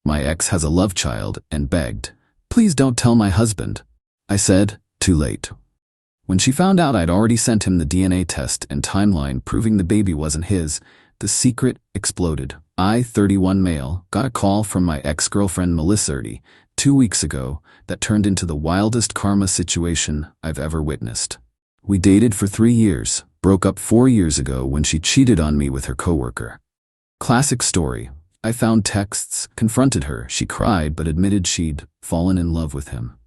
My ex has a love child and begged, "Please don't tell my husband." I said, "Too late." When she found out I'd already sent him the DNA test and timeline proving the baby wasn't his, the secret exploded. I, 31 male, got a call from my ex-girlfriend Melissa 2 weeks ago that turned into the wildest karma situation I've ever witnessed. We dated for 3 years, broke up 4 years ago when she cheated on me with her coworker. Classic story. I found texts, confronted her, she cried but admitted she'd fallen in love with him.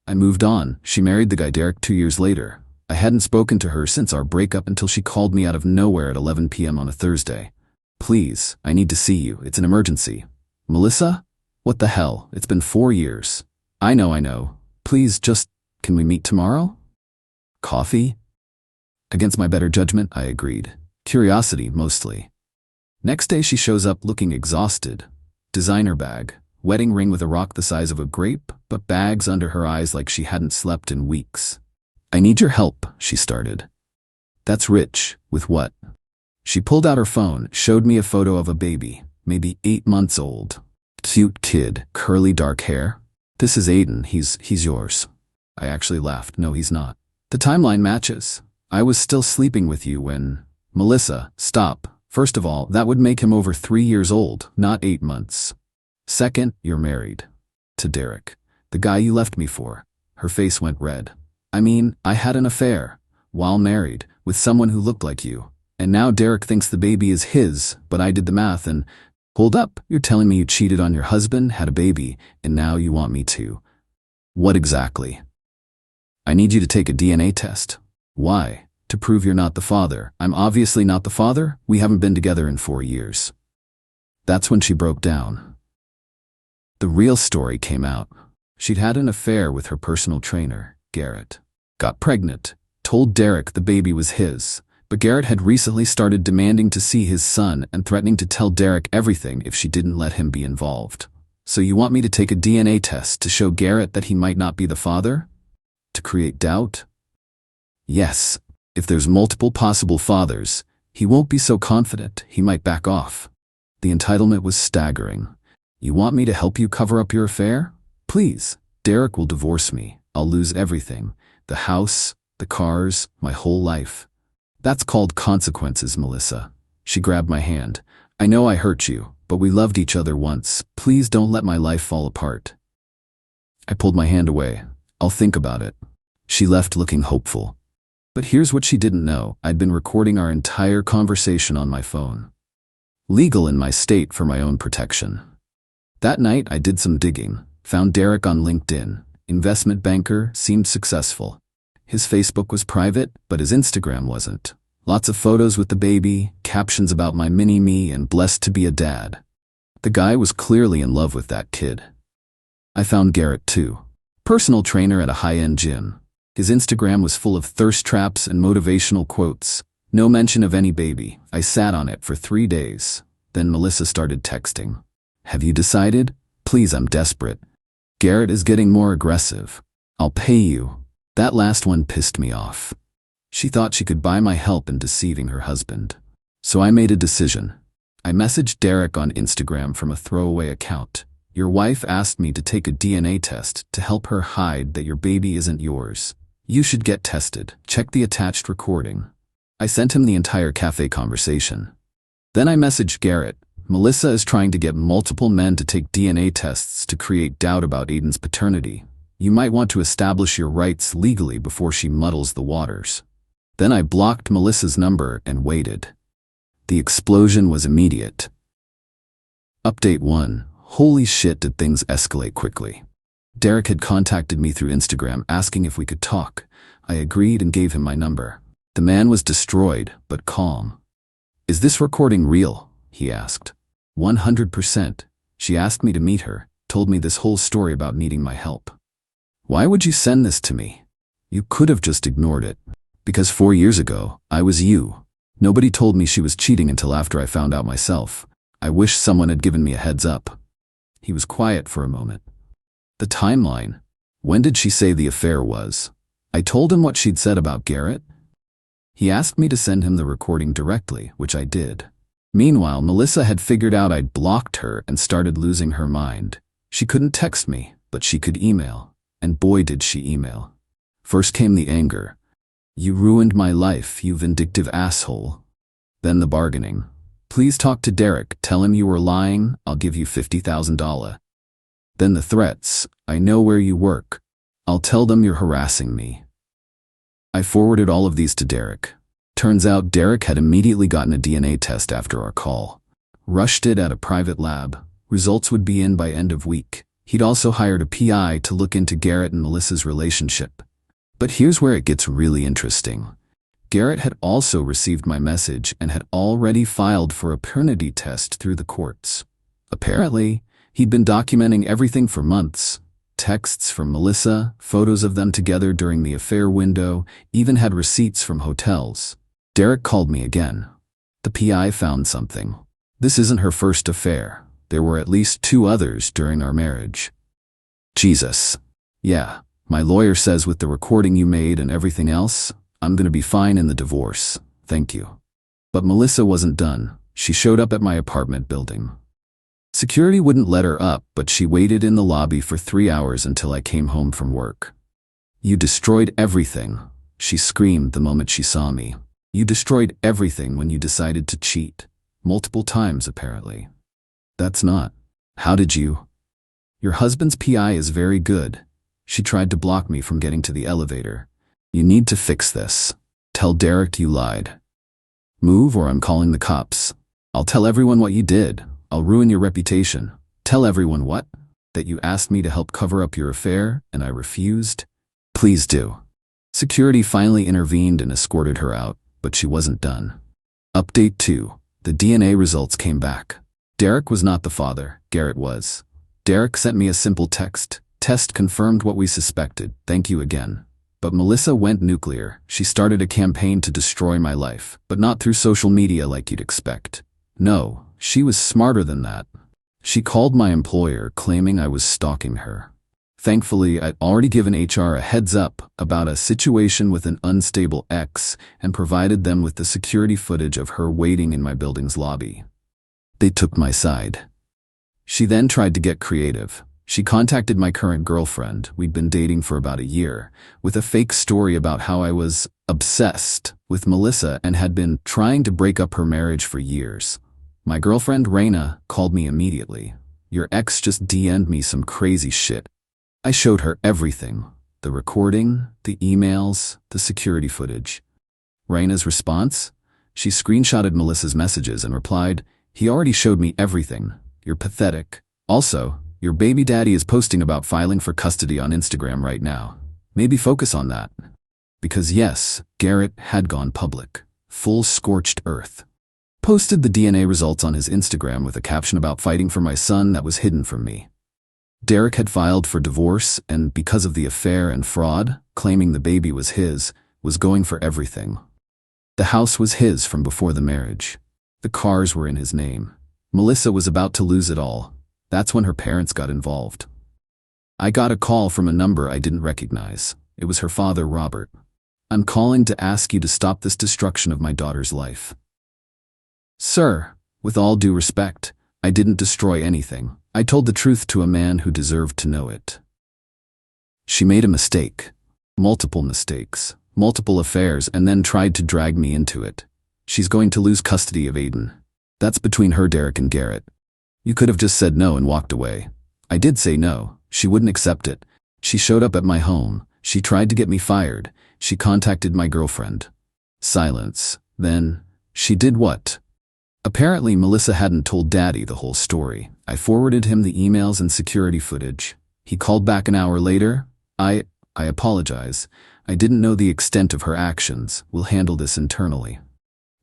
I moved on. She married the guy Derek 2 years later. I hadn't spoken to her since our breakup until she called me out of nowhere at 11 p.m. on a Thursday. "Please, I need to see you. It's an emergency." "Melissa? What the hell? It's been 4 years. I know. Please, can we meet tomorrow?" "Coffee?" Against my better judgment, I agreed. Curiosity, mostly. Next day she shows up looking exhausted. Designer bag, wedding ring with a rock the size of a grape, but bags under her eyes like she hadn't slept in weeks. "I need your help," she started. "That's rich. With what?" She pulled out her phone, showed me a photo of a baby, maybe 8 months old. Cute kid, curly dark hair. "This is Aiden, he's yours." I actually laughed. "No, he's not. The timeline matches. I was still sleeping with you when—" "Melissa, stop. First of all, that would make him over 3 years old, not 8 months. Second, you're married. To Derek. The guy you left me for." Her face went red. "I mean, I had an affair, while married, with someone who looked like you. And now Derek thinks the baby is his, but I did the math and—" "Hold up, you're telling me you cheated on your husband, had a baby, and now you want me to—" "What exactly?" "I need you to take a DNA test." "Why? To prove you're not the father." "I'm obviously not the father. We haven't been together in 4 years. That's when she broke down. The real story came out. She'd had an affair with her personal trainer, Garrett. Got pregnant, told Derek the baby was his, but Garrett had recently started demanding to see his son and threatening to tell Derek everything if she didn't let him be involved. "So you want me to take a DNA test to show Garrett that he might not be the father? To create doubt?" "Yes. If there's multiple possible fathers, he won't be so confident, he might back off." The entitlement was staggering. "You want me to help you cover up your affair? Please. Derek will divorce me. I'll lose everything. The house, the cars, my whole life." "That's called consequences, Melissa." She grabbed my hand. "I know I hurt you, but we loved each other once. Please don't let my life fall apart." I pulled my hand away. "I'll think about it." She left looking hopeful. But here's what she didn't know. I'd been recording our entire conversation on my phone. Legal in my state for my own protection. That night I did some digging, found Derek on LinkedIn. Investment banker, seemed successful. His Facebook was private, but his Instagram wasn't. Lots of photos with the baby, captions about my mini-me and blessed to be a dad. The guy was clearly in love with that kid. I found Garrett too. Personal trainer at a high-end gym. His Instagram was full of thirst traps and motivational quotes. No mention of any baby. I sat on it for 3 days. Then Melissa started texting. "Have you decided? Please, I'm desperate. Garrett is getting more aggressive. I'll pay you." That last one pissed me off. She thought she could buy my help in deceiving her husband. So I made a decision. I messaged Derek on Instagram from a throwaway account. "Your wife asked me to take a DNA test to help her hide that your baby isn't yours. You should get tested. Check the attached recording." I sent him the entire cafe conversation. Then I messaged Garrett. "Melissa is trying to get multiple men to take DNA tests to create doubt about Aiden's paternity. You might want to establish your rights legally before she muddles the waters." Then I blocked Melissa's number and waited. The explosion was immediate. Update 1. Holy shit, did things escalate quickly. Derek had contacted me through Instagram asking if we could talk. I agreed and gave him my number. The man was destroyed, but calm. "Is this recording real?" he asked. 100%. She asked me to meet her, told me this whole story about needing my help. "Why would you send this to me? You could have just ignored it." "Because 4 years ago, I was you. Nobody told me she was cheating until after I found out myself. I wish someone had given me a heads up." He was quiet for a moment. "The timeline. When did she say the affair was?" I told him what she'd said about Garrett. He asked me to send him the recording directly, which I did. Meanwhile, Melissa had figured out I'd blocked her and started losing her mind. She couldn't text me, but she could email. And boy did she email. First came the anger. "You ruined my life, you vindictive asshole." Then the bargaining. "Please talk to Derek, tell him you were lying, I'll give you $50,000. Then the threats. "I know where you work. I'll tell them you're harassing me." I forwarded all of these to Derek. Turns out Derek had immediately gotten a DNA test after our call. Rushed it at a private lab. Results would be in by end of week. He'd also hired a PI to look into Garrett and Melissa's relationship. But here's where it gets really interesting. Garrett had also received my message and had already filed for a paternity test through the courts. Apparently, he'd been documenting everything for months. Texts from Melissa, photos of them together during the affair window, even had receipts from hotels. Derek called me again. The PI found something. This isn't her first affair. There were at least 2 others during our marriage. Jesus. Yeah, my lawyer says with the recording you made and everything else, I'm gonna be fine in the divorce. Thank you. But Melissa wasn't done. She showed up at my apartment building. Security wouldn't let her up, but she waited in the lobby for 3 hours until I came home from work. "You destroyed everything," she screamed the moment she saw me. "You destroyed everything when you decided to cheat. Multiple times, apparently." "That's not. How did you?" "Your husband's PI is very good. She tried to block me from getting to the elevator. You need to fix this. Tell Derek you lied. Move or I'm calling the cops. I'll tell everyone what you did. I'll ruin your reputation." "Tell everyone what? That you asked me to help cover up your affair and I refused?" "Please do." Security finally intervened and escorted her out, but she wasn't done. Update 2. The DNA results came back. Derek was not the father, Garrett was. Derek sent me a simple text. "Test confirmed what we suspected. Thank you again." But Melissa went nuclear. She started a campaign to destroy my life, but not through social media like you'd expect. No, she was smarter than that. She called my employer claiming I was stalking her. Thankfully, I'd already given HR a heads up about a situation with an unstable ex and provided them with the security footage of her waiting in my building's lobby. They took my side. She then tried to get creative. She contacted my current girlfriend, we'd been dating for about a year, with a fake story about how I was obsessed with Melissa and had been trying to break up her marriage for years. My girlfriend, Raina, called me immediately. "Your ex just DM'd me some crazy shit." I showed her everything. The recording, the emails, the security footage. Raina's response? She screenshotted Melissa's messages and replied, "He already showed me everything. You're pathetic. Also, your baby daddy is posting about filing for custody on Instagram right now. Maybe focus on that." Because yes, Garrett had gone public. Full scorched earth. Posted the DNA results on his Instagram with a caption about fighting for my son that was hidden from me. Derek had filed for divorce and, because of the affair and fraud, claiming the baby was his, was going for everything. The house was his from before the marriage. The cars were in his name. Melissa was about to lose it all. That's when her parents got involved. I got a call from a number I didn't recognize. It was her father, Robert. "I'm calling to ask you to stop this destruction of my daughter's life." "Sir, with all due respect, I didn't destroy anything. I told the truth to a man who deserved to know it." She made a mistake. Multiple mistakes. Multiple affairs, and then tried to drag me into it. She's going to lose custody of Aiden. That's between her, Derek, and Garrett. You could have just said no and walked away. I did say no. She wouldn't accept it. She showed up at my home. She tried to get me fired. She contacted my girlfriend. Silence. Then, she did what? Apparently, Melissa hadn't told Daddy the whole story. I forwarded him the emails and security footage. He called back an hour later. I apologize. I didn't know the extent of her actions. We'll handle this internally."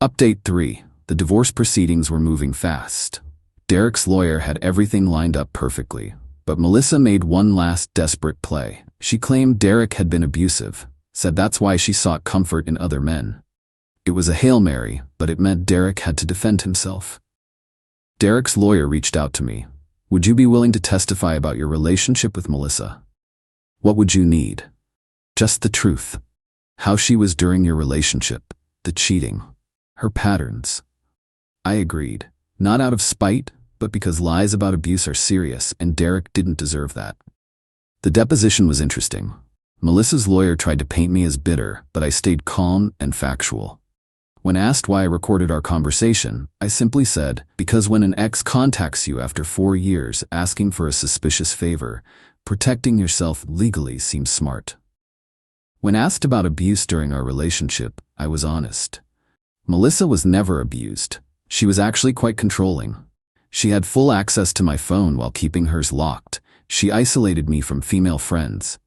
Update 3. The divorce proceedings were moving fast. Derek's lawyer had everything lined up perfectly. But Melissa made one last desperate play. She claimed Derek had been abusive, said that's why she sought comfort in other men. It was a Hail Mary, but it meant Derek had to defend himself. Derek's lawyer reached out to me. "Would you be willing to testify about your relationship with Melissa? What would you need? Just the truth. How she was during your relationship, the cheating, her patterns." I agreed. Not out of spite, but because lies about abuse are serious and Derek didn't deserve that. The deposition was interesting. Melissa's lawyer tried to paint me as bitter, but I stayed calm and factual. When asked why I recorded our conversation, I simply said, because when an ex contacts you after 4 years asking for a suspicious favor, protecting yourself legally seems smart. When asked about abuse during our relationship, I was honest. Melissa was never abused. She was actually quite controlling. She had full access to my phone while keeping hers locked. She isolated me from female friends.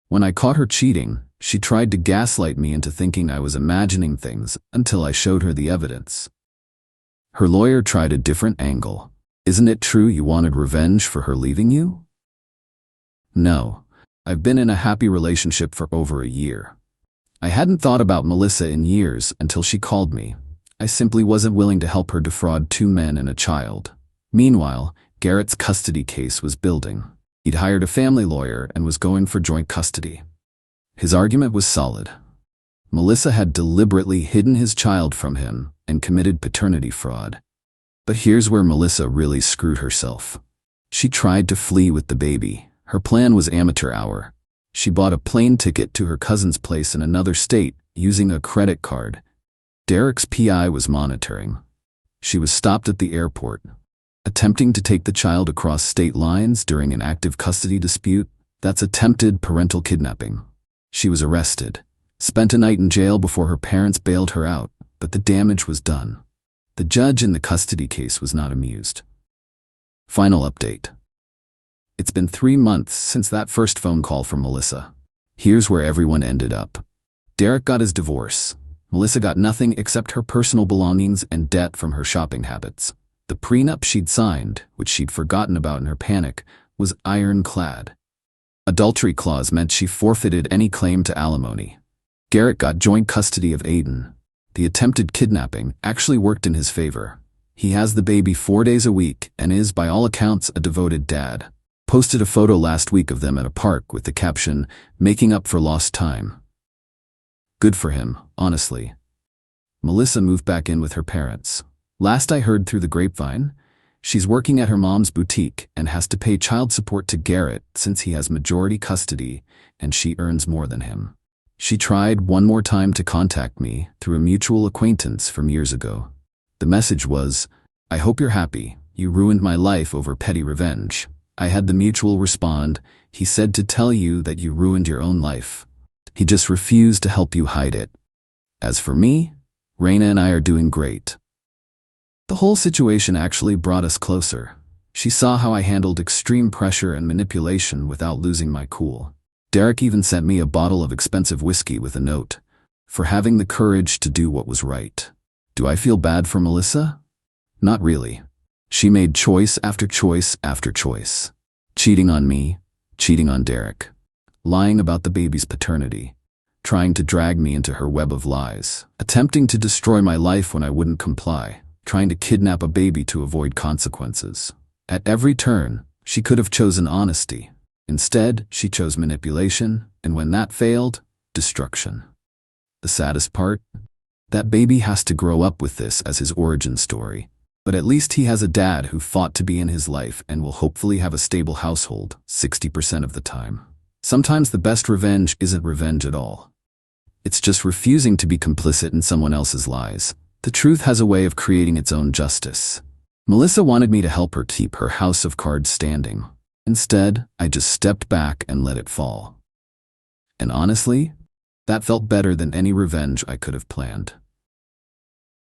When I caught her cheating, she tried to gaslight me into thinking I was imagining things until I showed her the evidence. Her lawyer tried a different angle. Isn't it true you wanted revenge for her leaving you? No. I've been in a happy relationship for over a year. I hadn't thought about Melissa in years until she called me. I simply wasn't willing to help her defraud 2 men and a child. Meanwhile, Garrett's custody case was building. He'd hired a family lawyer and was going for joint custody. His argument was solid. Melissa had deliberately hidden his child from him and committed paternity fraud. But here's where Melissa really screwed herself. She tried to flee with the baby. Her plan was amateur hour. She bought a plane ticket to her cousin's place in another state using a credit card. Derek's PI was monitoring. She was stopped at the airport. Attempting to take the child across state lines during an active custody dispute, that's attempted parental kidnapping. She was arrested, spent a night in jail before her parents bailed her out, but the damage was done. The judge in the custody case was not amused. Final update. It's been 3 months since that first phone call from Melissa. Here's where everyone ended up. Derek got his divorce. Melissa got nothing except her personal belongings and debt from her shopping habits. The prenup she'd signed, which she'd forgotten about in her panic, was ironclad. Adultery clause meant she forfeited any claim to alimony. Garrett got joint custody of Aiden. The attempted kidnapping actually worked in his favor. He has the baby 4 days a week and is, by all accounts, a devoted dad. Posted a photo last week of them at a park with the caption, "Making up for lost time." Good for him, honestly. Melissa moved back in with her parents. Last I heard through the grapevine, she's working at her mom's boutique and has to pay child support to Garrett since he has majority custody and she earns more than him. She tried one more time to contact me through a mutual acquaintance from years ago. The message was, "I hope you're happy. You ruined my life over petty revenge." I had the mutual respond, "He said to tell you that you ruined your own life. He just refused to help you hide it. As for me, Raina and I are doing great." The whole situation actually brought us closer. She saw how I handled extreme pressure and manipulation without losing my cool. Derek even sent me a bottle of expensive whiskey with a note, "For having the courage to do what was right." Do I feel bad for Melissa? Not really. She made choice after choice after choice. Cheating on me, cheating on Derek, lying about the baby's paternity, trying to drag me into her web of lies, attempting to destroy my life when I wouldn't comply, trying to kidnap a baby to avoid consequences. At every turn, she could have chosen honesty. Instead, she chose manipulation, and when that failed, destruction. The saddest part? That baby has to grow up with this as his origin story. But at least he has a dad who fought to be in his life and will hopefully have a stable household 60% of the time. Sometimes the best revenge isn't revenge at all. It's just refusing to be complicit in someone else's lies. The truth has a way of creating its own justice. Melissa wanted me to help her keep her house of cards standing. Instead, I just stepped back and let it fall. And honestly, that felt better than any revenge I could have planned.